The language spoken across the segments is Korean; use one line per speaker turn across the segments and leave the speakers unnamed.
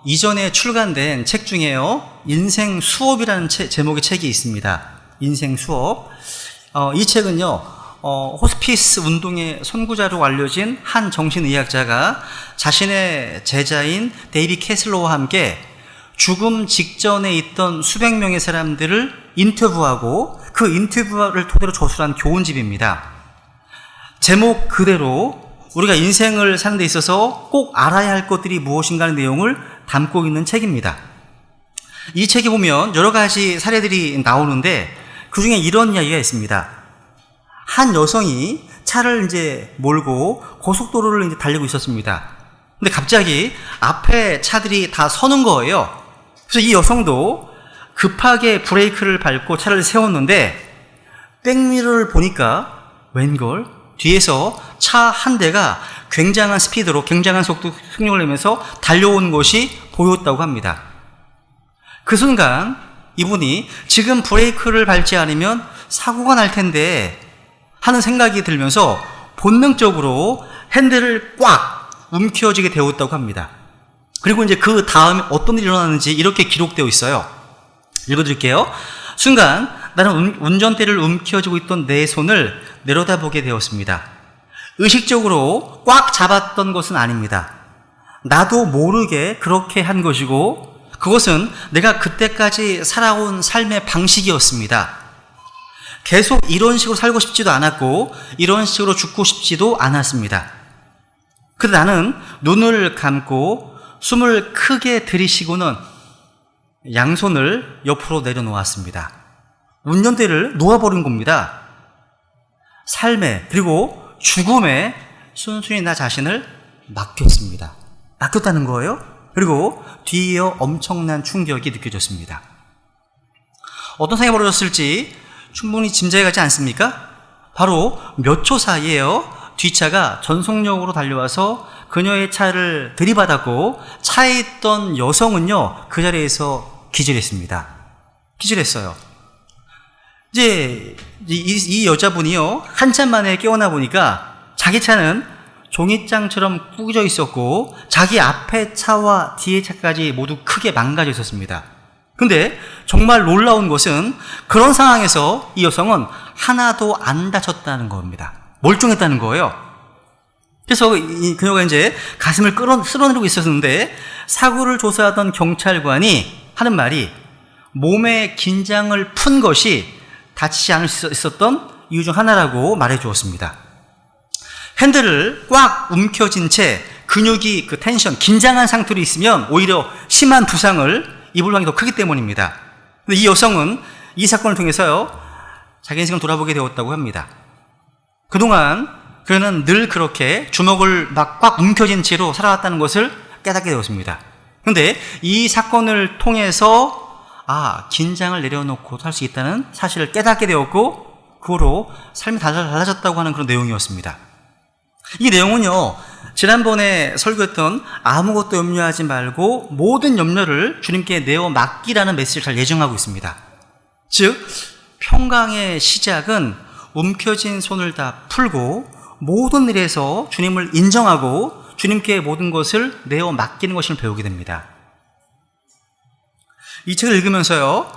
이전에 출간된 책 중에요, 인생 수업이라는 제목의 책이 있습니다. 인생 수업. 이 책은요, 호스피스 운동의 선구자로 알려진 한 정신의학자가 자신의 제자인 데이비 캐슬러와 함께 죽음 직전에 있던 수백 명의 사람들을 인터뷰하고 그 인터뷰를 토대로 저술한 교훈집입니다. 제목 그대로 우리가 인생을 사는 데 있어서 꼭 알아야 할 것들이 무엇인가 하는 내용을 담고 있는 책입니다. 이 책에 보면 여러 가지 사례들이 나오는데 그 중에 이런 이야기가 있습니다. 한 여성이 차를 이제 몰고 고속도로를 이제 달리고 있었습니다. 근데 갑자기 앞에 차들이 다 서는 거예요. 그래서 이 여성도 급하게 브레이크를 밟고 차를 세웠는데 백미러를 보니까 웬걸 뒤에서 차 한 대가 굉장한 스피드로 굉장한 속력을 내면서 달려온 것이 보였다고 합니다. 그 순간 이분이 지금 브레이크를 밟지 않으면 사고가 날 텐데 하는 생각이 들면서 본능적으로 핸들을 꽉 움켜쥐게 되었다고 합니다. 그리고 이제 그 다음에 어떤 일이 일어나는지 이렇게 기록되어 있어요. 읽어드릴게요. 순간 나는 운전대를 움켜쥐고 있던 내 손을 내려다보게 되었습니다. 의식적으로 꽉 잡았던 것은 아닙니다. 나도 모르게 그렇게 한 것이고 그것은 내가 그때까지 살아온 삶의 방식이었습니다. 계속 이런 식으로 살고 싶지도 않았고 이런 식으로 죽고 싶지도 않았습니다. 그래서 나는 눈을 감고 숨을 크게 들이쉬고는 양손을 옆으로 내려놓았습니다. 운전대를 놓아버린 겁니다. 삶에 그리고 죽음에 순순히 나 자신을 맡겼습니다. 맡겼다는 거예요. 그리고 뒤이어 엄청난 충격이 느껴졌습니다. 어떤 상황이 벌어졌을지 충분히 짐작이 가지 않습니까? 바로 몇 초 사이에요, 뒷차가 전속력으로 달려와서 그녀의 차를 들이받았고 차에 있던 여성은요 그 자리에서 기절했습니다. 기절했어요. 이제 이 여자분이요 한참 만에 깨어나 보니까 자기 차는 종이장처럼 꾸겨져 있었고 자기 앞에 차와 뒤에 차까지 모두 크게 망가져 있었습니다. 근데 정말 놀라운 것은 그런 상황에서 이 여성은 하나도 안 다쳤다는 겁니다. 멀쩡했다는 거예요. 그래서 그녀가 이제 가슴을 쓸어내리고 있었는데 사고를 조사하던 경찰관이 하는 말이 몸의 긴장을 푼 것이 다치지 않을 수 있었던 이유 중 하나라고 말해 주었습니다. 핸들을 꽉 움켜쥔 채 근육이 그 텐션, 긴장한 상태로 있으면 오히려 심한 부상을 입을 확률이 더 크기 때문입니다. 근데 이 여성은 이 사건을 통해서요 자기 인생을 돌아보게 되었다고 합니다. 그동안 그녀는 늘 그렇게 주먹을 막 꽉 움켜쥔 채로 살아왔다는 것을 깨닫게 되었습니다. 그런데 이 사건을 통해서 긴장을 내려놓고 살 수 있다는 사실을 깨닫게 되었고 그 후로 삶이 달라졌다고 하는 그런 내용이었습니다. 이 내용은요 지난번에 설교했던 아무것도 염려하지 말고 모든 염려를 주님께 내어 맡기라는 메시지를 잘 예정하고 있습니다. 즉 평강의 시작은 움켜쥔 손을 다 풀고 모든 일에서 주님을 인정하고 주님께 모든 것을 내어 맡기는 것을 배우게 됩니다. 이 책을 읽으면서요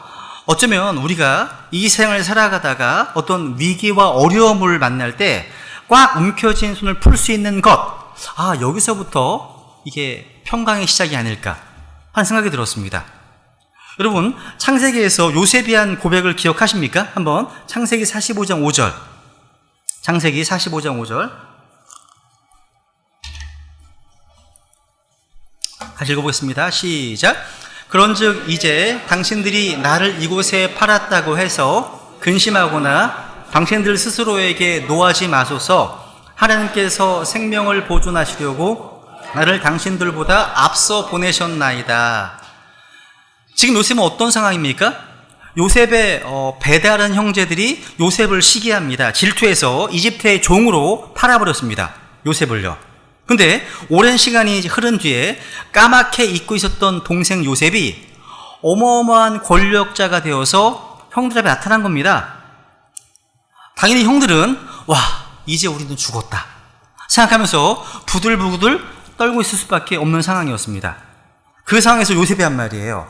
어쩌면 우리가 이 생을 살아가다가 어떤 위기와 어려움을 만날 때 꽉 움켜쥔 손을 풀 수 있는 것, 여기서부터 이게 평강의 시작이 아닐까 하는 생각이 들었습니다. 여러분 창세기에서 요셉이 한 고백을 기억하십니까? 한번 창세기 45장 5절 창세기 45장 5절 같이 읽어보겠습니다. 시작. 그런즉 이제 당신들이 나를 이곳에 팔았다고 해서 근심하거나 당신들 스스로에게 노하지 마소서. 하나님께서 생명을 보존하시려고 나를 당신들보다 앞서 보내셨나이다. 지금 요셉은 어떤 상황입니까? 요셉의 배다른 형제들이 요셉을 시기합니다. 질투해서 이집트의 종으로 팔아버렸습니다. 요셉을요. 근데 오랜 시간이 흐른 뒤에 까맣게 잊고 있었던 동생 요셉이 어마어마한 권력자가 되어서 형들 앞에 나타난 겁니다. 당연히 형들은 이제 우리는 죽었다 생각하면서 부들부들 떨고 있을 수밖에 없는 상황이었습니다. 그 상황에서 요셉이 한 말이에요.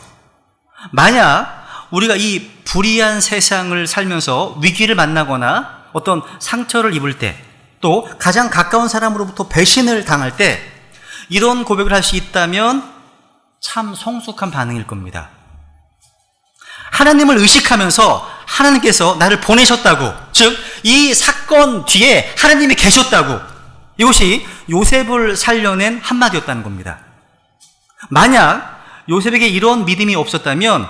만약 우리가 이 불의한 세상을 살면서 위기를 만나거나 어떤 상처를 입을 때, 또 가장 가까운 사람으로부터 배신을 당할 때 이런 고백을 할 수 있다면 참 성숙한 반응일 겁니다. 하나님을 의식하면서 하나님께서 나를 보내셨다고, 즉 이 사건 뒤에 하나님이 계셨다고, 이것이 요셉을 살려낸 한마디였다는 겁니다. 만약 요셉에게 이런 믿음이 없었다면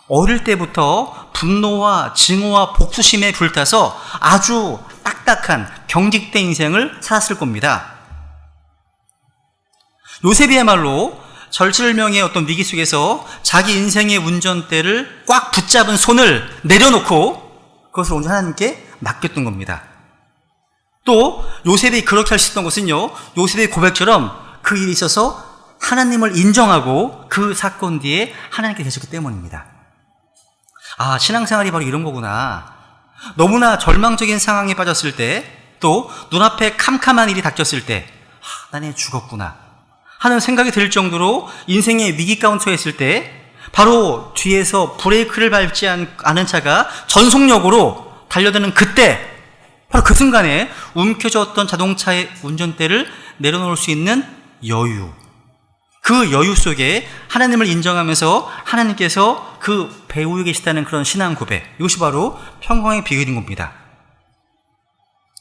어릴 때부터 분노와 증오와 복수심에 불타서 아주 딱딱한 경직된 인생을 살았을 겁니다. 요셉이야말로 절실명의 어떤 위기 속에서 자기 인생의 운전대를 꽉 붙잡은 손을 내려놓고 그것을 온전히 하나님께 맡겼던 겁니다. 또 요셉이 그렇게 할 수 있었던 것은요, 요셉의 고백처럼 그 일이 있어서 하나님을 인정하고 그 사건 뒤에 하나님께 계셨기 때문입니다. 아, 신앙생활이 바로 이런 거구나. 너무나 절망적인 상황에 빠졌을 때, 또 눈앞에 캄캄한 일이 닥쳤을 때, 나는 죽었구나 하는 생각이 들 정도로 인생의 위기 가운데 처했을 때, 바로 뒤에서 브레이크를 밟지 않은 차가 전속력으로 달려드는 그때, 바로 그 순간에 움켜쥐었던 자동차의 운전대를 내려놓을 수 있는 여유, 그 여유 속에 하나님을 인정하면서 하나님께서 그 배후에 계시다는 그런 신앙 고백, 이것이 바로 평강의 비결인 겁니다.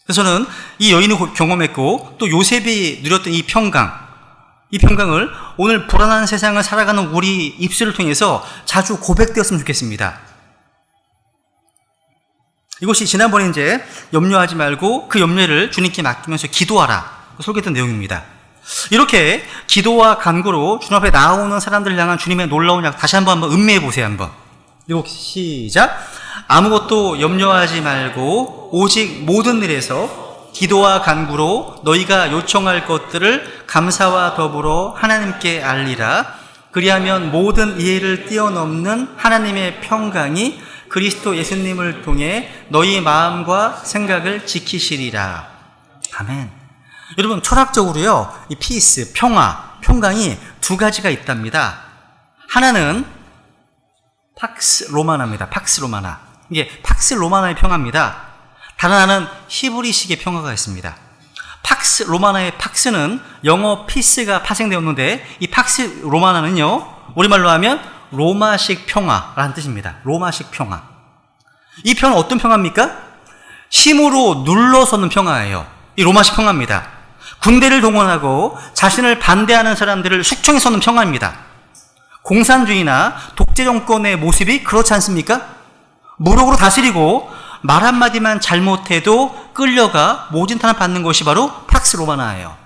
그래서 저는 이 여인을 경험했고 또 요셉이 누렸던 이 평강을 오늘 불안한 세상을 살아가는 우리 입술을 통해서 자주 고백되었으면 좋겠습니다. 이것이 지난번에 이제 염려하지 말고 그 염려를 주님께 맡기면서 기도하라 소개했던 내용입니다. 이렇게 기도와 간구로 주님 앞에 나오는 사람들을 향한 주님의 놀라운 약 다시 한번 음미해 보세요. 한번 시작. 아무것도 염려하지 말고 오직 모든 일에서 기도와 간구로 너희가 요청할 것들을 감사와 더불어 하나님께 알리라. 그리하면 모든 이해를 뛰어넘는 하나님의 평강이 그리스도 예수님을 통해 너희 마음과 생각을 지키시리라. 아멘. 여러분, 철학적으로요, 이 피스, 평강이 두 가지가 있답니다. 하나는 팍스 로마나입니다. 팍스 로마나. 이게 팍스 로마나의 평화입니다. 다른 하나는 히브리식의 평화가 있습니다. 팍스 로마나의 팍스는 영어 피스가 파생되었는데, 이 팍스 로마나는요, 우리말로 하면 로마식 평화라는 뜻입니다. 로마식 평화. 이 평화는 어떤 평화입니까? 힘으로 눌러서는 평화예요. 이 로마식 평화입니다. 군대를 동원하고 자신을 반대하는 사람들을 숙청해서는 평화입니다. 공산주의나 독재 정권의 모습이 그렇지 않습니까? 무력으로 다스리고 말 한마디만 잘못해도 끌려가 모진탄을 받는 것이 바로 팍스 로마나예요.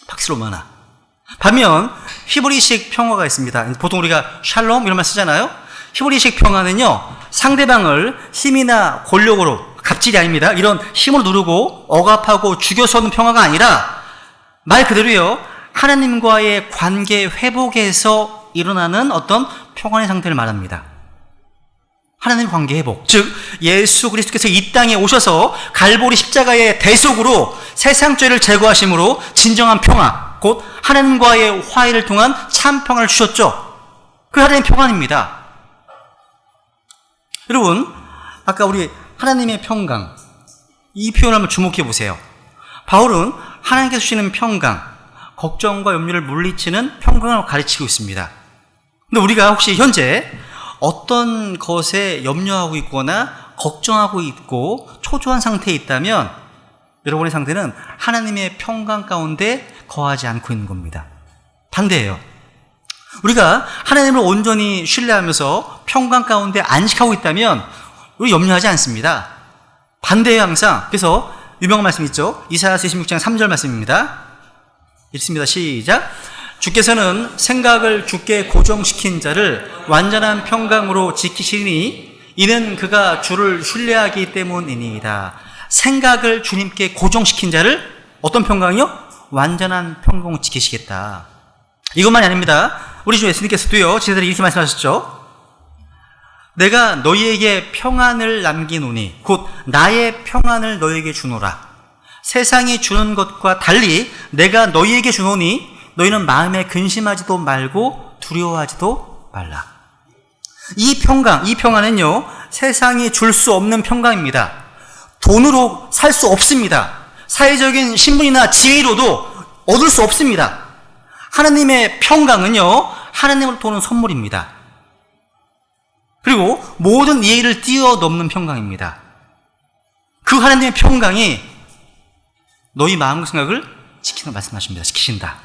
팍스 로마나. 반면 히브리식 평화가 있습니다. 보통 우리가 샬롬 이런 말 쓰잖아요. 히브리식 평화는요, 상대방을 힘이나 권력으로, 갑질이 아닙니다. 이런 힘을 누르고 억압하고 죽여서는 평화가 아니라 말 그대로요, 하나님과의 관계 회복에서 일어나는 어떤 평안의 상태를 말합니다. 하나님 관계 회복, 즉 예수 그리스도께서 이 땅에 오셔서 갈보리 십자가의 대속으로 세상 죄를 제거하심으로 진정한 평화, 곧 하나님과의 화해를 통한 참 평화를 주셨죠. 그 하나님의 평안입니다. 여러분, 아까 우리 하나님의 평강, 이 표현을 한번 주목해 보세요. 바울은 하나님께서 주시는 평강, 걱정과 염려를 물리치는 평강을 가르치고 있습니다. 근데 우리가 혹시 현재 어떤 것에 염려하고 있거나 걱정하고 있고 초조한 상태에 있다면 여러분의 상태는 하나님의 평강 가운데 거하지 않고 있는 겁니다. 반대예요. 우리가 하나님을 온전히 신뢰하면서 평강 가운데 안식하고 있다면 우리 염려하지 않습니다. 반대예요, 항상. 그래서 유명한 말씀 있죠. 이사야서 26장 3절 말씀입니다. 읽습니다. 시작. 주께서는 생각을 주께 고정시킨 자를 완전한 평강으로 지키시니 이는 그가 주를 신뢰하기 때문이니이다. 생각을 주님께 고정시킨 자를 어떤 평강이요? 완전한 평강으로 지키시겠다. 이것만이 아닙니다. 우리 주 예수님께서도요, 제자들이 이렇게 말씀하셨죠. 내가 너희에게 평안을 남기노니 곧 나의 평안을 너희에게 주노라. 세상이 주는 것과 달리 내가 너희에게 주노니 너희는 마음에 근심하지도 말고 두려워하지도 말라. 이 평안은요, 세상이 줄 수 없는 평강입니다. 돈으로 살 수 없습니다. 사회적인 신분이나 지위로도 얻을 수 없습니다. 하나님의 평강은요, 하나님으로부터 오는 선물입니다. 그리고 모든 이해를 뛰어넘는 평강입니다. 그 하나님의 평강이 너희 마음과 생각을 지키는 말씀하십니다. 지키신다.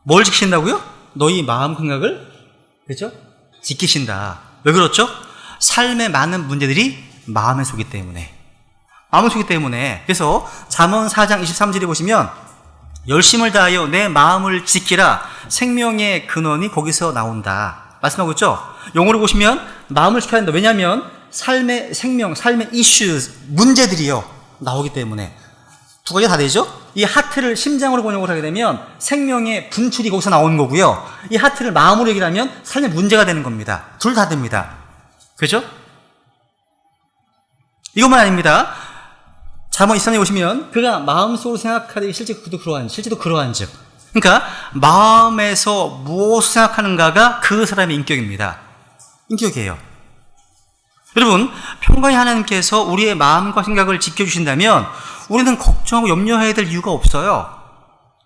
뭘 지키신다고요? 너희 마음 생각을, 그렇죠? 지키신다. 왜 그렇죠? 삶의 많은 문제들이 마음에 속이기 때문에. 마음에 속이기 때문에. 그래서 잠언 4장 23절에 보시면 열심을 다하여 내 마음을 지키라. 생명의 근원이 거기서 나온다. 말씀하고 있죠? 영어로 보시면 마음을 지켜야 한다. 왜냐하면 삶의 생명, 삶의 이슈, 문제들이요, 나오기 때문에. 두 가지가 다 되죠? 이 하트를 심장으로 번역을 하게 되면 생명의 분출이 거기서 나오는 거고요. 이 하트를 마음으로 얘기를 하면 삶의 문제가 되는 겁니다. 둘 다 됩니다. 그죠? 이것만 아닙니다. 잠언 23장에 보시면 그가 마음속으로 생각하되 실제도 그러한 즉. 그러니까 마음에서 무엇을 생각하는가가 그 사람의 인격입니다. 인격이에요. 여러분, 평강의 하나님께서 우리의 마음과 생각을 지켜주신다면 우리는 걱정하고 염려해야 될 이유가 없어요.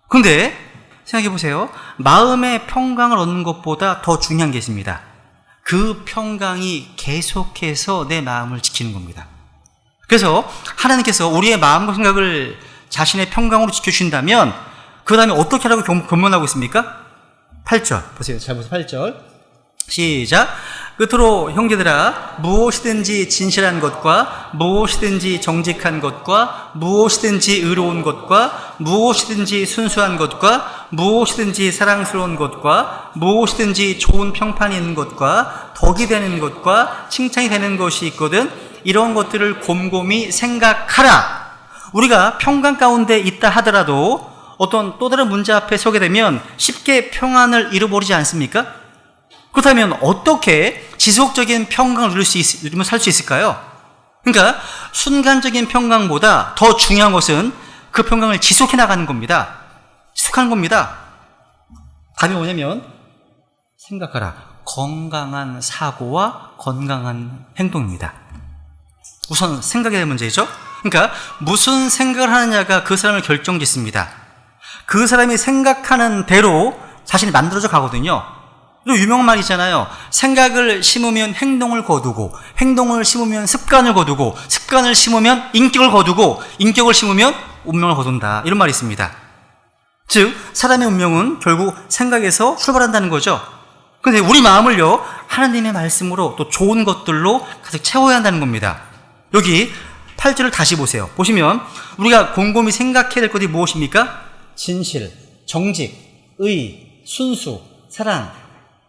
그런데 생각해 보세요. 마음의 평강을 얻는 것보다 더 중요한 게 있습니다. 그 평강이 계속해서 내 마음을 지키는 겁니다. 그래서 하나님께서 우리의 마음과 생각을 자신의 평강으로 지켜주신다면 그 다음에 어떻게 하라고 권면하고 있습니까? 8절 보세요. 잘 보세요. 8절 시작. 끝으로 형제들아, 무엇이든지 진실한 것과 무엇이든지 정직한 것과 무엇이든지 의로운 것과 무엇이든지 순수한 것과 무엇이든지 사랑스러운 것과 무엇이든지 좋은 평판이 있는 것과 덕이 되는 것과 칭찬이 되는 것이 있거든 이런 것들을 곰곰이 생각하라. 우리가 평강 가운데 있다 하더라도 어떤 또 다른 문제 앞에 서게 되면 쉽게 평안을 잃어버리지 않습니까? 그렇다면 어떻게 지속적인 평강을 누리며 살 수 있을까요? 그러니까 순간적인 평강보다 더 중요한 것은 그 평강을 지속해 나가는 겁니다. 지속하는 겁니다. 답이 뭐냐면 생각하라. 건강한 사고와 건강한 행동입니다. 우선 생각의 문제죠. 그러니까 무슨 생각을 하느냐가 그 사람을 결정짓습니다. 그 사람이 생각하는 대로 자신이 만들어져 가거든요. 또 유명한 말이 있잖아요. 생각을 심으면 행동을 거두고, 행동을 심으면 습관을 거두고, 습관을 심으면 인격을 거두고, 인격을 심으면 운명을 거둔다. 이런 말이 있습니다. 즉 사람의 운명은 결국 생각에서 출발한다는 거죠. 그런데 우리 마음을요, 하나님의 말씀으로 또 좋은 것들로 가득 채워야 한다는 겁니다. 여기 8절을 다시 보세요. 보시면 우리가 곰곰이 생각해야 될 것이 무엇입니까? 진실, 정직, 의, 순수, 사랑,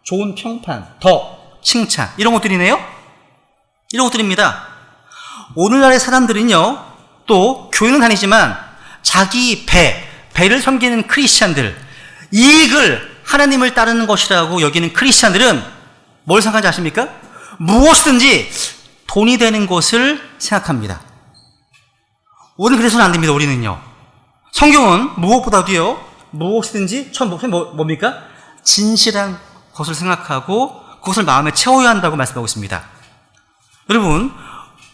좋은 평판, 덕, 칭찬, 이런 것들이네요. 이런 것들입니다. 오늘날의 사람들은요, 또 교회는 다니지만 자기 배를 섬기는 크리스찬들, 이익을 하나님을 따르는 것이라고 여기는 크리스찬들은 뭘 생각하는지 아십니까? 무엇이든지 돈이 되는 것을 생각합니다. 우리는 그래서는 안 됩니다. 우리는요. 성경은 무엇보다도요, 무엇이든지 뭡니까? 진실한 것을 생각하고 그것을 마음에 채워야 한다고 말씀하고 있습니다. 여러분,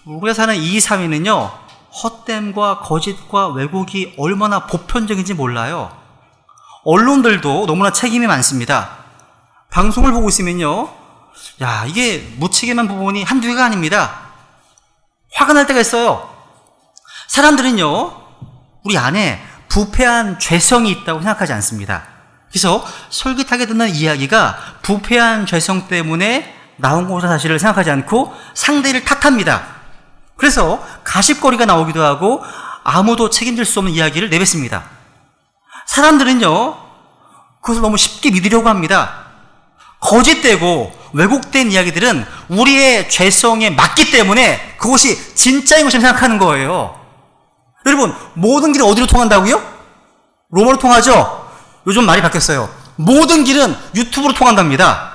우리가 사는 이 사회는요, 헛됨과 거짓과 왜곡이 얼마나 보편적인지 몰라요. 언론들도 너무나 책임이 많습니다. 방송을 보고 있으면요, 야, 이게 무책임한 부분이 한두 개가 아닙니다. 화가 날 때가 있어요. 사람들은요, 우리 안에 부패한 죄성이 있다고 생각하지 않습니다. 그래서 솔깃하게 듣는 이야기가 부패한 죄성 때문에 나온 것이라 사실을 생각하지 않고 상대를 탓합니다. 그래서 가십거리가 나오기도 하고 아무도 책임질 수 없는 이야기를 내뱉습니다. 사람들은요, 그것을 너무 쉽게 믿으려고 합니다. 거짓되고 왜곡된 이야기들은 우리의 죄성에 맞기 때문에 그것이 진짜인 것처럼 생각하는 거예요. 여러분, 모든 길이 어디로 통한다고요? 로마로 통하죠? 요즘 말이 바뀌었어요. 모든 길은 유튜브로 통한답니다.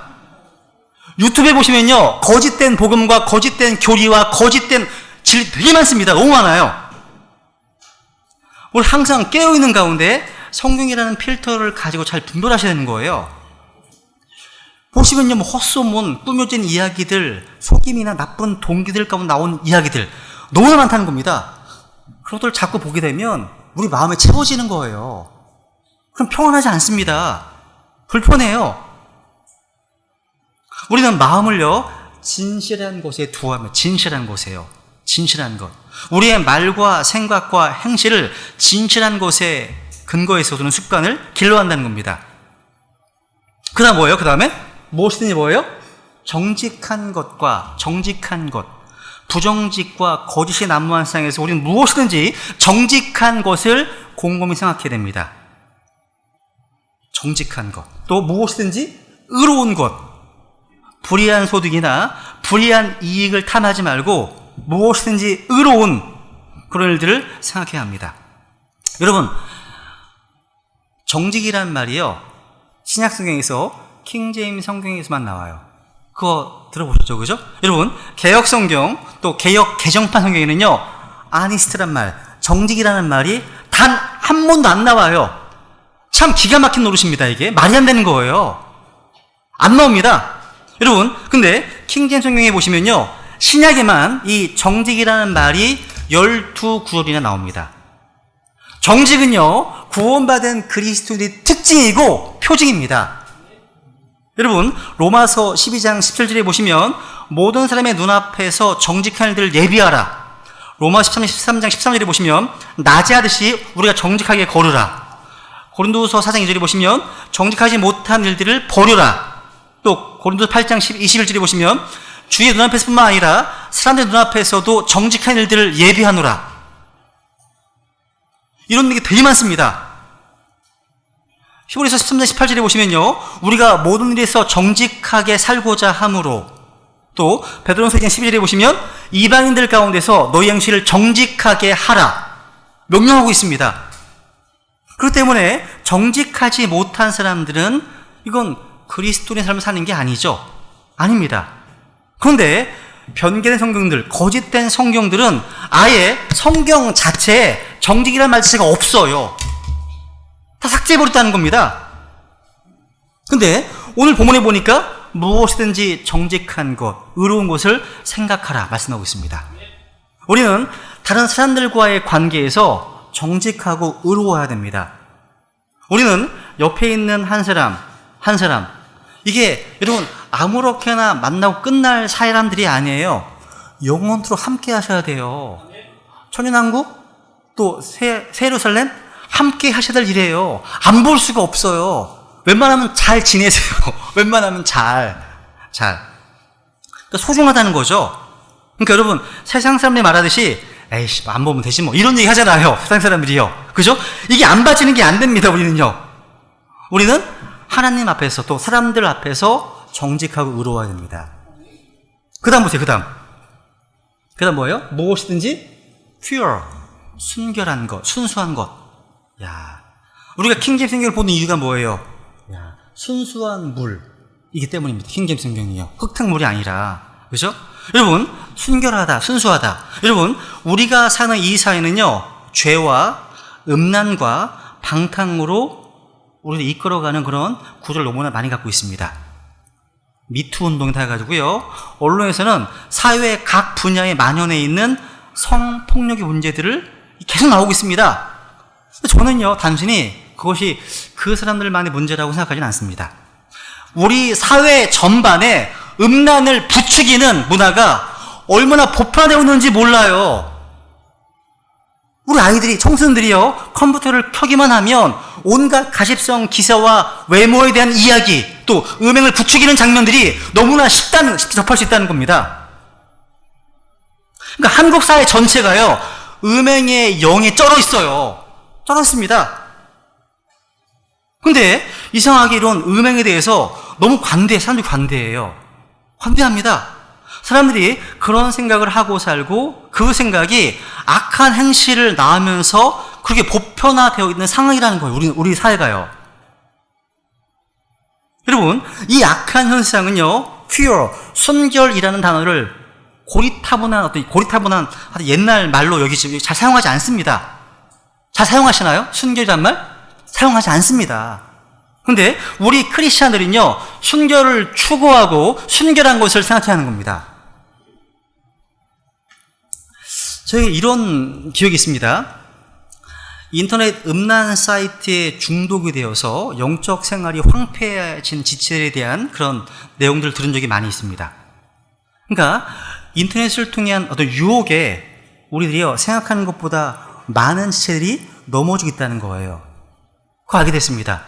유튜브에 보시면요, 거짓된 복음과 거짓된 교리와 거짓된 진리 되게 많습니다. 너무 많아요. 우리 항상 깨어있는 가운데 성경이라는 필터를 가지고 잘 분별하셔야 되는 거예요. 보시면요, 뭐 헛소문, 꾸며진 이야기들, 속임이나 나쁜 동기들 가운데 나온 이야기들 너무나 많다는 겁니다. 그런 것들을 자꾸 보게 되면 우리 마음에 채워지는 거예요. 그럼 평안하지 않습니다. 불편해요. 우리는 마음을요, 진실한 곳에 두어하며, 진실한 곳에요. 진실한 것. 우리의 말과 생각과 행실을 진실한 곳에 근거해서 두는 습관을 길러야 한다는 겁니다. 그 다음 뭐예요? 그 다음에 무엇이든지 뭐예요? 정직한 것과 정직한 것. 부정직과 거짓이 난무한 세상에서 우리는 무엇이든지 정직한 것을 곰곰이 생각해야 됩니다. 정직한 것. 또 무엇이든지 의로운 것. 불의한 소득이나 불의한 이익을 탐하지 말고 무엇이든지 의로운 그런 일들을 생각해야 합니다. 여러분, 정직이란 말이요, 신약성경에서 킹제임스 성경에서만 나와요. 그거 들어보셨죠? 그죠? 여러분, 개역성경 또 개역 개정판 성경에는요, 아니스트란 말, 정직이라는 말이 단 한 번도 안 나와요. 참 기가 막힌 노릇입니다. 이게 말이 안 되는 거예요. 안 나옵니다. 여러분, 근데 킹제임스 성경에 보시면요, 신약에만 이 정직이라는 말이 12구절이나 나옵니다. 정직은요, 구원받은 그리스도인의 특징이고 표징입니다. 여러분, 로마서 12장 17절에 보시면 모든 사람의 눈앞에서 정직한 일들을 예비하라. 로마서 13장 13절에 보시면 낮에 하듯이 우리가 정직하게 걸으라. 고린도서 4장 2절에 보시면 정직하지 못한 일들을 버려라. 또 고린도서 8장 21절에 보시면 주의 눈앞에서뿐만 아니라 사람들의 눈앞에서도 정직한 일들을 예비하노라. 이런 얘기 되게 많습니다. 히브리서 13장 18절에 보시면요, 우리가 모든 일에서 정직하게 살고자 함으로, 또 베드로전서 2장 12절에 보시면 이방인들 가운데서 너희 행실을 정직하게 하라 명령하고 있습니다. 그렇기 때문에 정직하지 못한 사람들은 이건 그리스도인의 삶을 사는 게 아니죠. 아닙니다. 그런데 변개된 성경들, 거짓된 성경들은 아예 성경 자체에 정직이라는 말 자체가 없어요. 다 삭제해버렸다는 겁니다. 근데 오늘 본문에 보니까 무엇이든지 정직한 것, 의로운 것을 생각하라 말씀하고 있습니다. 우리는 다른 사람들과의 관계에서 정직하고 의로워야 됩니다. 우리는 옆에 있는 한 사람 이게 여러분 아무렇게나 만나고 끝날 사람들이 아니에요. 영원토록 함께 하셔야 돼요. 천연왕국 또 새 예루살렘 함께 하셔야 될 일이에요. 안 볼 수가 없어요. 웬만하면 잘 지내세요. 웬만하면 잘. 그러니까 소중하다는 거죠. 그러니까 여러분, 세상 사람들이 말하듯이 에이씨, 안 보면 되지 뭐 이런 얘기 하잖아요. 세상 사람들이요. 그죠? 이게 안 봐지는 게 안 됩니다. 우리는요. 우리는 하나님 앞에서 또 사람들 앞에서 정직하고 의로워야 됩니다. 그 다음 보세요. 그 다음 뭐예요? 무엇이든지 pure, 순결한 것, 순수한 것. 야, 우리가 킹제임스 성경을 보는 이유가 뭐예요? 야, 순수한 물이기 때문입니다. 킹제임스 성경이요. 흙탕물이 아니라. 그죠? 여러분, 순결하다, 순수하다. 여러분, 우리가 사는 이 사회는요, 죄와 음란과 방탕으로 우리를 이끌어가는 그런 구조를 너무나 많이 갖고 있습니다. 미투 운동이 다 해가지고요, 언론에서는 사회의 각 분야에 만연해 있는 성폭력의 문제들을 계속 나오고 있습니다. 저는요, 단순히 그것이 그 사람들만의 문제라고 생각하지는 않습니다. 우리 사회 전반에 음란을 부추기는 문화가 얼마나 보편화되어 있는지 몰라요. 우리 아이들이, 청소년들이요, 컴퓨터를 켜기만 하면 온갖 가십성 기사와 외모에 대한 이야기, 또 음행을 부추기는 장면들이 너무나 쉽게 접할 수 있다는 겁니다. 그러니까 한국 사회 전체가요, 음행의 영에 쩔어 있어요. 쩔어 있습니다. 근데 이상하게 이런 음행에 대해서 너무 사람들이 관대해요. 관대합니다. 사람들이 그런 생각을 하고 살고 그 생각이 악한 행실을 낳으면서 그렇게 보편화되어 있는 상황이라는 거예요. 우리 사회가요. 여러분, 이 악한 현상은요, pure, 순결이라는 단어를 고리타분한 옛날 말로 여기지 잘 사용하지 않습니다. 잘 사용하시나요? 순결이란 말? 사용하지 않습니다. 근데 우리 크리스찬들은요, 순결을 추구하고 순결한 것을 생각해야 하는 겁니다. 저희 이런 기억이 있습니다. 인터넷 음란 사이트에 중독이 되어서 영적 생활이 황폐해진 지체에 대한 그런 내용들을 들은 적이 많이 있습니다. 그러니까 인터넷을 통한 어떤 유혹에 우리들이요, 생각하는 것보다 많은 지체들이 넘어지고 있다는 거예요. 그거 알게 됐습니다.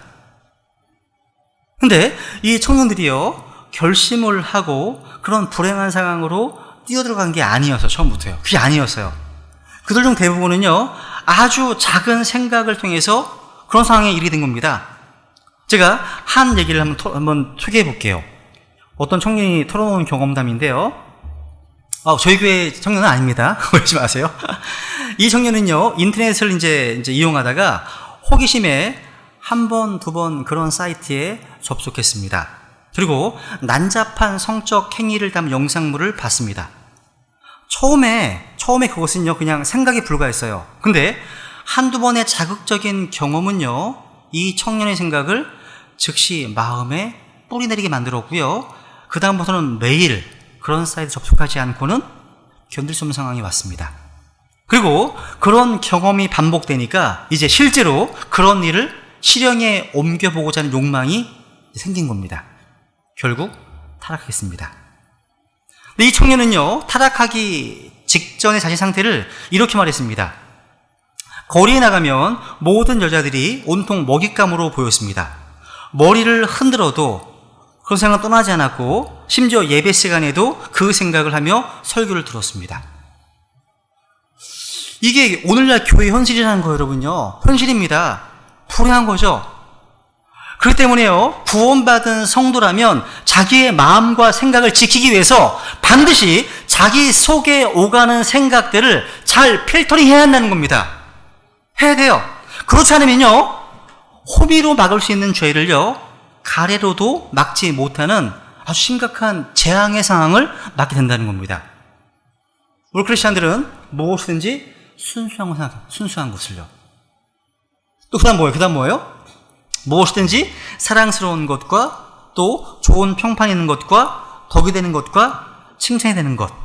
근데 이 청년들이요, 결심을 하고 그런 불행한 상황으로 뛰어들어간 게 아니어서, 처음부터요. 그게 아니었어요. 그들 중 대부분은요, 아주 작은 생각을 통해서 그런 상황에 이르게 된 겁니다. 제가 한 얘기를 한번 소개해 볼게요. 어떤 청년이 털어놓은 경험담인데요. 저희 교회 청년은 아닙니다. 오해하지 마세요. 이 청년은요, 인터넷을 이제 이용하다가 호기심에 한 번, 두 번 그런 사이트에 접속했습니다. 그리고 난잡한 성적 행위를 담은 영상물을 봤습니다. 처음에 그것은요, 그냥 생각에 불과했어요. 근데 한두 번의 자극적인 경험은요, 이 청년의 생각을 즉시 마음에 뿌리내리게 만들었고요. 그 다음부터는 매일 그런 사이트 접속하지 않고는 견딜 수 없는 상황이 왔습니다. 그리고 그런 경험이 반복되니까 이제 실제로 그런 일을 실행에 옮겨보고자 하는 욕망이 생긴 겁니다. 결국 타락했습니다. 근데 이 청년은요, 타락하기 직전의 자신 상태를 이렇게 말했습니다. 거리에 나가면 모든 여자들이 온통 먹잇감으로 보였습니다. 머리를 흔들어도 그런 생각 떠나지 않았고, 심지어 예배 시간에도 그 생각을 하며 설교를 들었습니다. 이게 오늘날 교회 현실이라는 거예요, 여러분요. 현실입니다. 불행한 거죠. 그렇기 때문에요, 구원받은 성도라면 자기의 마음과 생각을 지키기 위해서 반드시 자기 속에 오가는 생각들을 잘 필터링 해야 한다는 겁니다. 해야 돼요. 그렇지 않으면요, 호비로 막을 수 있는 죄를요, 가래로도 막지 못하는 아주 심각한 재앙의 상황을 맞게 된다는 겁니다. 우리 크리스찬들은 무엇이든지 순수한 것을요. 또 그 다음 뭐예요? 무엇이든지 사랑스러운 것과 또 좋은 평판이 있는 것과 덕이 되는 것과 칭찬이 되는 것. 자,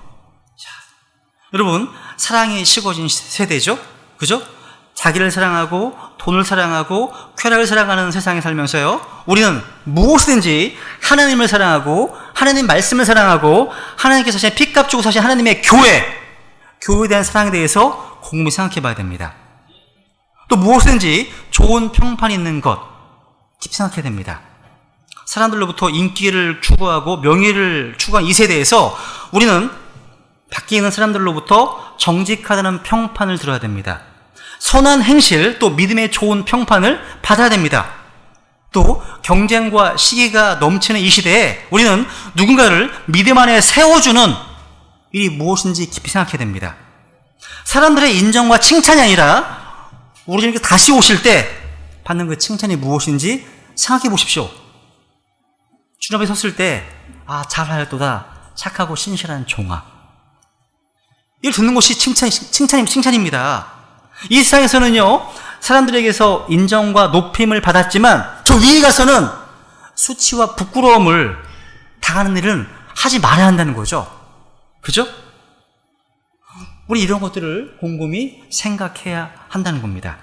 여러분, 사랑이 식어진 세대죠? 그죠? 자기를 사랑하고 돈을 사랑하고 쾌락을 사랑하는 세상에 살면서요, 우리는 무엇이든지 하나님을 사랑하고 하나님 말씀을 사랑하고 하나님께서 제 피값 주고 사신 하나님의 교회에 대한 사랑에 대해서 곰곰이 생각해 봐야 됩니다. 또 무엇이든지 좋은 평판이 있는 것 깊이 생각해야 됩니다. 사람들로부터 인기를 추구하고 명예를 추구한 이 세대에서 우리는 밖에 있는 사람들로부터 정직하다는 평판을 들어야 됩니다. 선한 행실, 또 믿음의 좋은 평판을 받아야 됩니다. 또 경쟁과 시기가 넘치는 이 시대에 우리는 누군가를 믿음 안에 세워주는 일이 무엇인지 깊이 생각해야 됩니다. 사람들의 인정과 칭찬이 아니라 우리 주님께서 다시 오실 때 받는 그 칭찬이 무엇인지 생각해 보십시오. 주님 앞에 섰을 때, 잘하였도다, 착하고 신실한 종아. 이걸 듣는 것이 칭찬입니다. 이 세상에서는요, 사람들에게서 인정과 높임을 받았지만 저 위에 가서는 수치와 부끄러움을 당하는 일은 하지 말아야 한다는 거죠. 그죠? 우리 이런 것들을 곰곰이 생각해야 한다는 겁니다.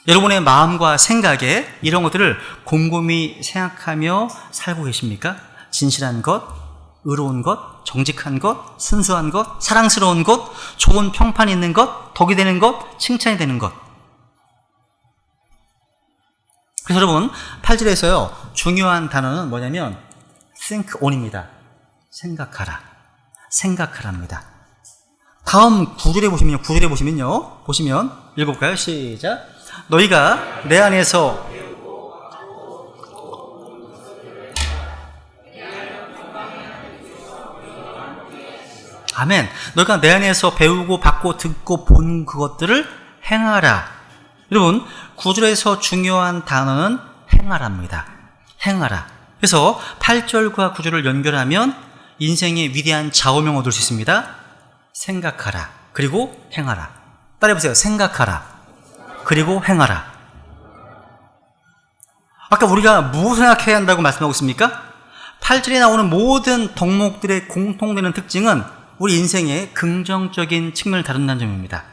여러분의 마음과 생각에 이런 것들을 곰곰이 생각하며 살고 계십니까? 진실한 것, 의로운 것, 정직한 것, 순수한 것, 사랑스러운 것, 좋은 평판이 있는 것, 덕이 되는 것, 칭찬이 되는 것. 그래서 여러분, 8절에서요, 중요한 단어는 뭐냐면 think on입니다. 생각하랍니다. 다음 9절에 보시면요, 읽어볼까요? 시작. 너희가 내 안에서 아멘. 너희가 내 안에서 배우고 받고 듣고 본 그것들을 행하라. 여러분, 9절에서 중요한 단어는 행하랍니다. 행하라. 그래서 8절과 9절을 연결하면 인생의 위대한 좌우명을 얻을 수 있습니다. 생각하라. 그리고 행하라. 따라해보세요. 생각하라. 그리고 행하라. 아까 우리가 무엇을 생각해야 한다고 말씀하고 있습니까? 8절에 나오는 모든 덕목들의 공통되는 특징은 우리 인생의 긍정적인 측면을 다룬다는 점입니다.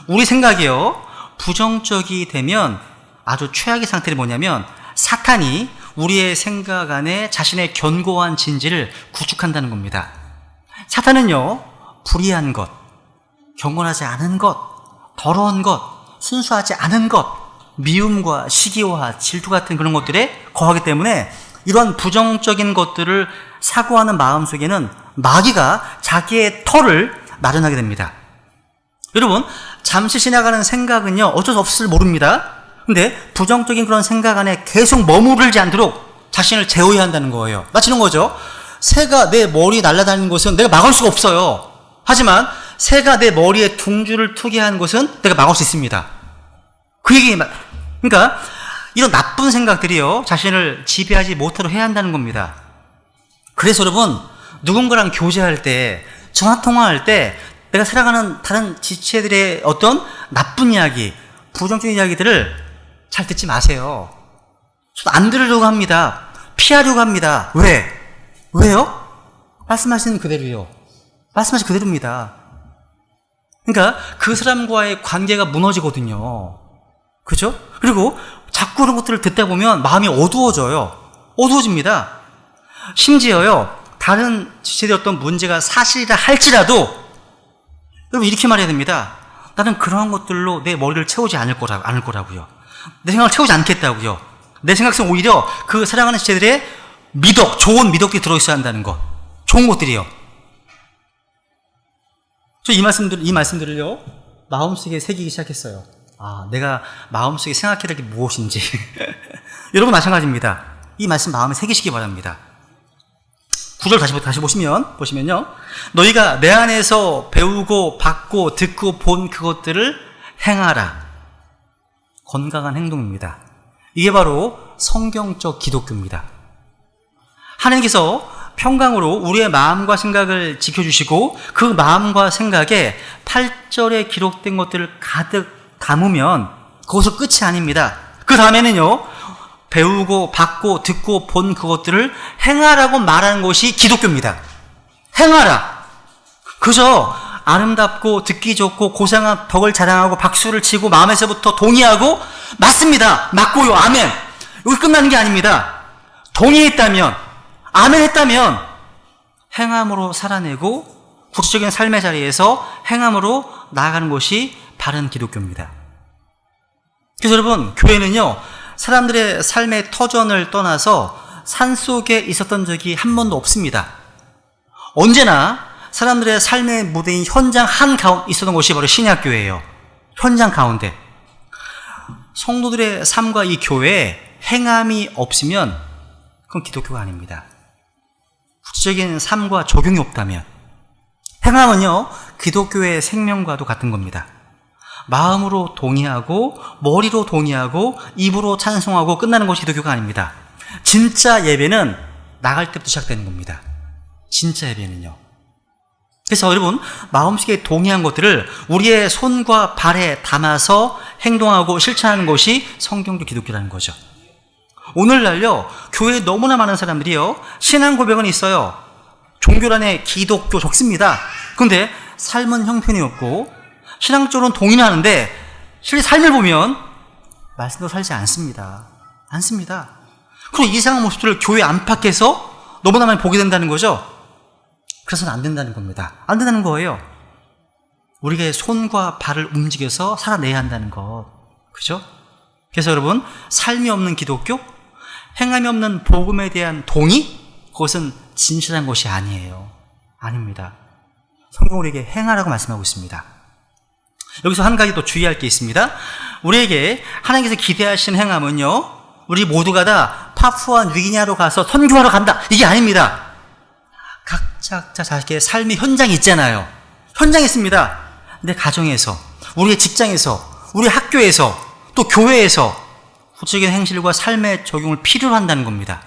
우리 생각이요, 부정적이 되면 아주 최악의 상태는 뭐냐면 사탄이 우리의 생각 안에 자신의 견고한 진지를 구축한다는 겁니다. 사탄은요, 불의한 것, 경건하지 않은 것, 더러운 것, 순수하지 않은 것, 미움과 시기와 질투 같은 그런 것들에 거하기 때문에 이런 부정적인 것들을 사고하는 마음속에는 마귀가 자기의 털을 마련하게 됩니다. 여러분, 잠시 지나가는 생각은요, 어쩔 수 없을 모릅니다. 근데 부정적인 그런 생각 안에 계속 머무르지 않도록 자신을 제어해야 한다는 거예요. 마치 이런 거죠. 새가 내 머리에 날아다니는 것은 내가 막을 수가 없어요. 하지만 새가 내 머리에 둥지를 트게 한 것은 내가 막을 수 있습니다. 그 얘기, 그러니까 이런 나쁜 생각들이요, 자신을 지배하지 못하도록 해야 한다는 겁니다. 그래서 여러분, 누군가랑 교제할 때, 전화통화할 때 내가 살아가는 다른 지체들의 어떤 나쁜 이야기, 부정적인 이야기들을 잘 듣지 마세요. 저도 안 들으려고 합니다. 피하려고 합니다. 왜? 왜요? 말씀하시는 그대로요. 말씀하신 그대로입니다. 그러니까 그 사람과의 관계가 무너지거든요. 그죠? 그리고 자꾸 그런 것들을 듣다 보면 마음이 어두워져요. 어두워집니다. 심지어요, 다른 지체의 어떤 문제가 사실이라 할지라도 여러분 이렇게 말해야 됩니다. 나는 그러한 것들로 내 머리를 채우지 않을 거라고요. 내 생각을 채우지 않겠다고요. 내 생각 속에 오히려 그 사랑하는 지체들의 미덕, 좋은 미덕들이 들어있어야 한다는 것. 좋은 것들이요. 저 이 말씀들을요, 마음속에 새기기 시작했어요. 아, 내가 마음속에 생각해야 될 게 무엇인지. 여러분 마찬가지입니다. 이 말씀 마음에 새기시기 바랍니다. 9절 다시 보시면요. 너희가 내 안에서 배우고 받고 듣고 본 그것들을 행하라. 건강한 행동입니다. 이게 바로 성경적 기독교입니다. 하나님께서 평강으로 우리의 마음과 생각을 지켜주시고 그 마음과 생각에 8절에 기록된 것들을 가득 담으면 그것은 끝이 아닙니다. 그 다음에는요, 배우고 받고 듣고 본 그것들을 행하라고 말하는 것이 기독교입니다. 행하라. 그저 아름답고 듣기 좋고 고상한 덕을 자랑하고 박수를 치고 마음에서부터 동의하고 맞습니다, 맞고요, 아멘, 여기 끝나는 게 아닙니다. 동의했다면, 아멘 했다면 행함으로 살아내고 구체적인 삶의 자리에서 행함으로 나아가는 것이 바른 기독교입니다. 그래서 여러분, 교회는요, 사람들의 삶의 터전을 떠나서 산속에 있었던 적이 한 번도 없습니다. 언제나 사람들의 삶의 무대인 현장 한가운데 있었던 곳이 바로 신약교회예요. 현장 가운데. 성도들의 삶과 이 교회에 행함이 없으면 그건 기독교가 아닙니다. 구체적인 삶과 적용이 없다면. 행함은요, 기독교의 생명과도 같은 겁니다. 마음으로 동의하고 머리로 동의하고 입으로 찬송하고 끝나는 것이 기독교가 아닙니다. 진짜 예배는 나갈 때부터 시작되는 겁니다. 진짜 예배는요. 그래서 여러분, 마음속에 동의한 것들을 우리의 손과 발에 담아서 행동하고 실천하는 것이 성경적 기독교라는 거죠. 오늘날요, 교회에 너무나 많은 사람들이요, 신앙 고백은 있어요. 종교란에 기독교 적습니다. 그런데 삶은 형편이 없고 신앙적으로는 동의는 하는데 실제 삶을 보면 말씀도 살지 않습니다. 그리고 이상한 모습들을 교회 안팎에서 너무나 많이 보게 된다는 거죠. 그래서는 안 된다는 겁니다. 안 된다는 거예요. 우리가 손과 발을 움직여서 살아내야 한다는 것. 그죠? 그래서 여러분, 삶이 없는 기독교, 행함이 없는 복음에 대한 동의, 그것은 진실한 것이 아니에요. 아닙니다. 성경 우리에게 행하라고 말씀하고 있습니다. 여기서 한 가지 또 주의할 게 있습니다. 우리에게 하나님께서 기대하시는 행함은요, 우리 모두가 다 파푸아 뉴기니아로 가서 선교하러 간다, 이게 아닙니다. 각자 자기의 삶의 현장이 있잖아요. 현장이 있습니다. 내 가정에서, 우리의 직장에서, 우리 학교에서, 또 교회에서 구체적인 행실과 삶의 적용을 필요로 한다는 겁니다.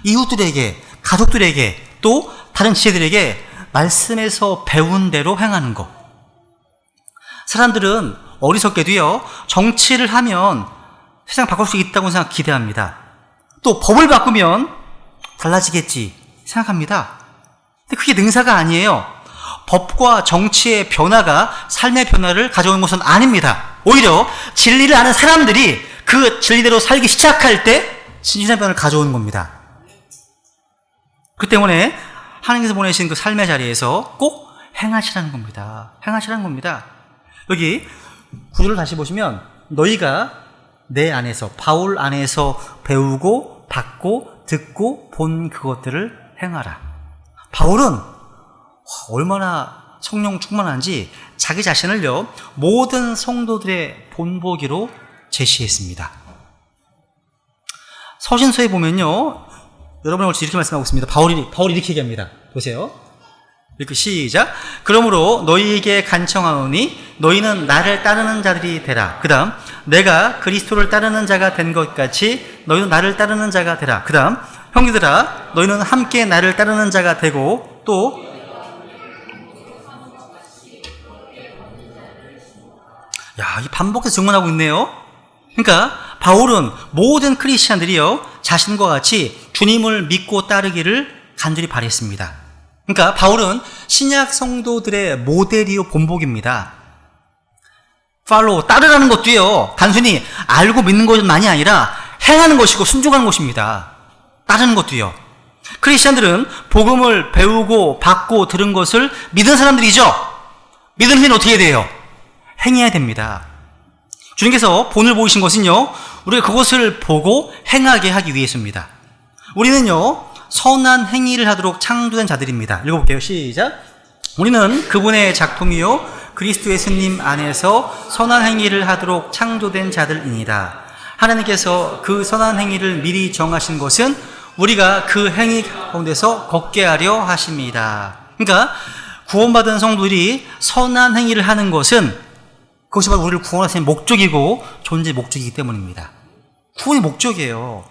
이웃들에게, 가족들에게, 또 다른 지체들에게 말씀에서 배운 대로 행하는 것. 사람들은 어리석게도요, 정치를 하면 세상 바꿀 수 있다고 기대합니다. 또 법을 바꾸면 달라지겠지 생각합니다. 근데 그게 능사가 아니에요. 법과 정치의 변화가 삶의 변화를 가져오는 것은 아닙니다. 오히려 진리를 아는 사람들이 그 진리대로 살기 시작할 때 진실한 변화를 가져오는 겁니다. 그 때문에 하나님께서 보내신 그 삶의 자리에서 꼭 행하시라는 겁니다. 행하시라는 겁니다. 여기 구절을 다시 보시면 너희가 내 안에서, 바울 안에서 배우고 받고 듣고 본 그것들을 행하라. 바울은 얼마나 성령 충만한지 자기 자신을요 모든 성도들의 본보기로 제시했습니다. 서신서에 보면요 여러분의 옳지 이렇게 말씀하고 있습니다. 바울이 이렇게 얘기합니다. 보세요. 이렇게 시작. 그러므로 너희에게 간청하오니 너희는 나를 따르는 자들이 되라. 그 다음 내가 그리스도를 따르는 자가 된 것 같이 너희는 나를 따르는 자가 되라. 그 다음 형제들아 너희는 함께 나를 따르는 자가 되고 또 이 반복해서 증언하고 있네요. 그러니까 바울은 모든 크리스찬들이요 자신과 같이 주님을 믿고 따르기를 간절히 바랬습니다. 그러니까 바울은 신약 성도들의 모델이요 본보기입니다. 팔로우 따르라는 것도요 단순히 알고 믿는 것만이 아니라 행하는 것이고 순종하는 것입니다. 따르는 것도요. 크리스찬들은 복음을 배우고 받고 들은 것을 믿은 사람들이죠. 믿은 후에는 어떻게 돼요? 행해야 됩니다. 주님께서 본을 보이신 것은요 우리가 그것을 보고 행하게 하기 위해서입니다. 우리는요 선한 행위를 하도록 창조된 자들입니다. 읽어볼게요. 시작. 우리는 그분의 작품이요 그리스도 예수님 안에서 선한 행위를 하도록 창조된 자들이니라. 하나님께서 그 선한 행위를 미리 정하신 것은 우리가 그 행위 가운데서 걷게 하려 하십니다. 그러니까 구원받은 성도들이 선한 행위를 하는 것은 그것이 바로 우리를 구원하시는 목적이고 존재의 목적이기 때문입니다. 구원의 목적이에요.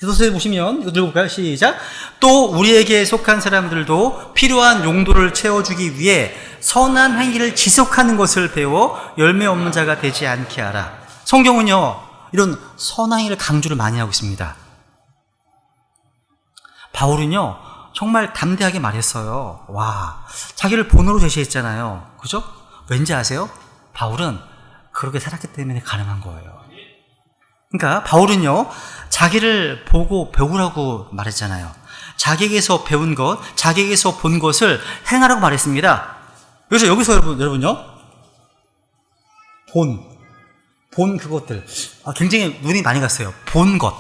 디도서에 보시면 이거 읽어볼까요? 시작. 또 우리에게 속한 사람들도 필요한 용도를 채워주기 위해 선한 행위를 지속하는 것을 배워 열매 없는 자가 되지 않게 하라. 성경은요 이런 선한 행위를 강조를 많이 하고 있습니다. 바울은요 정말 담대하게 말했어요. 와, 자기를 본으로 제시했잖아요. 그죠? 왠지 아세요? 바울은 그렇게 살았기 때문에 가능한 거예요. 그러니까 바울은요 자기를 보고 배우라고 말했잖아요. 자기에게서 배운 것, 자기에게서 본 것을 행하라고 말했습니다. 그래서 여기서 여러분요 본 그것들 굉장히 눈이 많이 갔어요. 본 것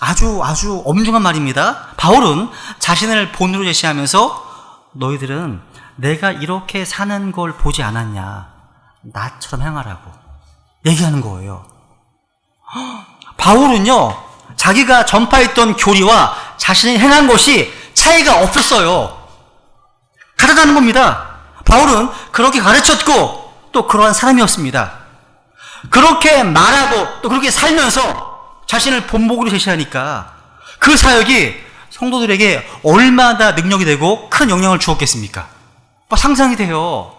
아주 엄중한 말입니다. 바울은 자신을 본으로 제시하면서 너희들은 내가 이렇게 사는 걸 보지 않았냐, 나처럼 행하라고 얘기하는 거예요. 바울은요 자기가 전파했던 교리와 자신이 행한 것이 차이가 없었어요. 가르쳐가는 겁니다. 바울은 그렇게 가르쳤고 또 그러한 사람이었습니다. 그렇게 말하고 또 그렇게 살면서 자신을 본보기로 제시하니까 그 사역이 성도들에게 얼마나 능력이 되고 큰 영향을 주었겠습니까? 상상이 돼요.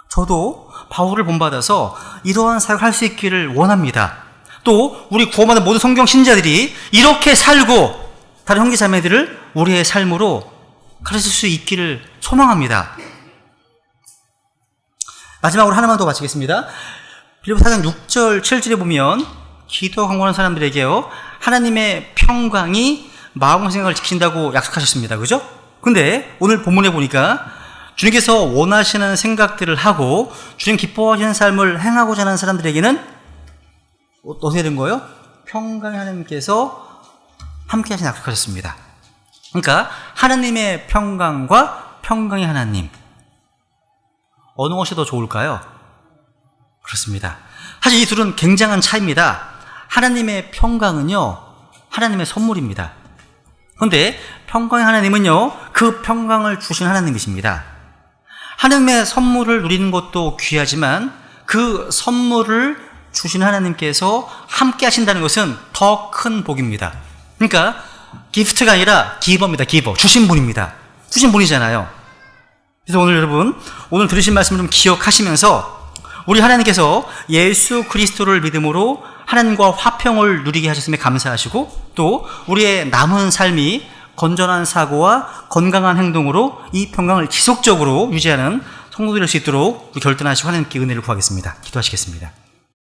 저도 바울을 본받아서 이러한 사역을 할 수 있기를 원합니다. 또 우리 구원받은 모든 성경 신자들이 이렇게 살고 다른 형제 자매들을 우리의 삶으로 가르칠 수 있기를 소망합니다. 마지막으로 하나만 더 마치겠습니다. 빌립보 4장 6절 7절에 보면 기도 강구하는 사람들에게요 하나님의 평강이 마음 생각을 지킨다고 약속하셨습니다. 그죠? 근데 오늘 본문에 보니까 주님께서 원하시는 생각들을 하고 주님 기뻐하시는 삶을 행하고자 하는 사람들에게는 어떻게 된 거예요? 평강의 하나님께서 함께 하신 약속하셨습니다. 그러니까 하나님의 평강과 평강의 하나님, 어느 것이 더 좋을까요? 그렇습니다. 사실 이 둘은 굉장한 차이입니다. 하나님의 평강은요 하나님의 선물입니다. 그런데 평강의 하나님은요 그 평강을 주신 하나님이십니다. 하나님의 선물을 누리는 것도 귀하지만 그 선물을 주신 하나님께서 함께 하신다는 것은 더 큰 복입니다. 그러니까 기프트가 아니라 기버입니다. 기버, 주신 분입니다. 주신 분이잖아요. 그래서 오늘 여러분 오늘 들으신 말씀을 좀 기억하시면서 우리 하나님께서 예수 그리스도를 믿음으로 하나님과 화평을 누리게 하셨음에 감사하시고, 또 우리의 남은 삶이 건전한 사고와 건강한 행동으로 이 평강을 지속적으로 유지하는 성도들 될 수 있도록 결단하시고 하나님께 은혜를 구하겠습니다. 기도하시겠습니다.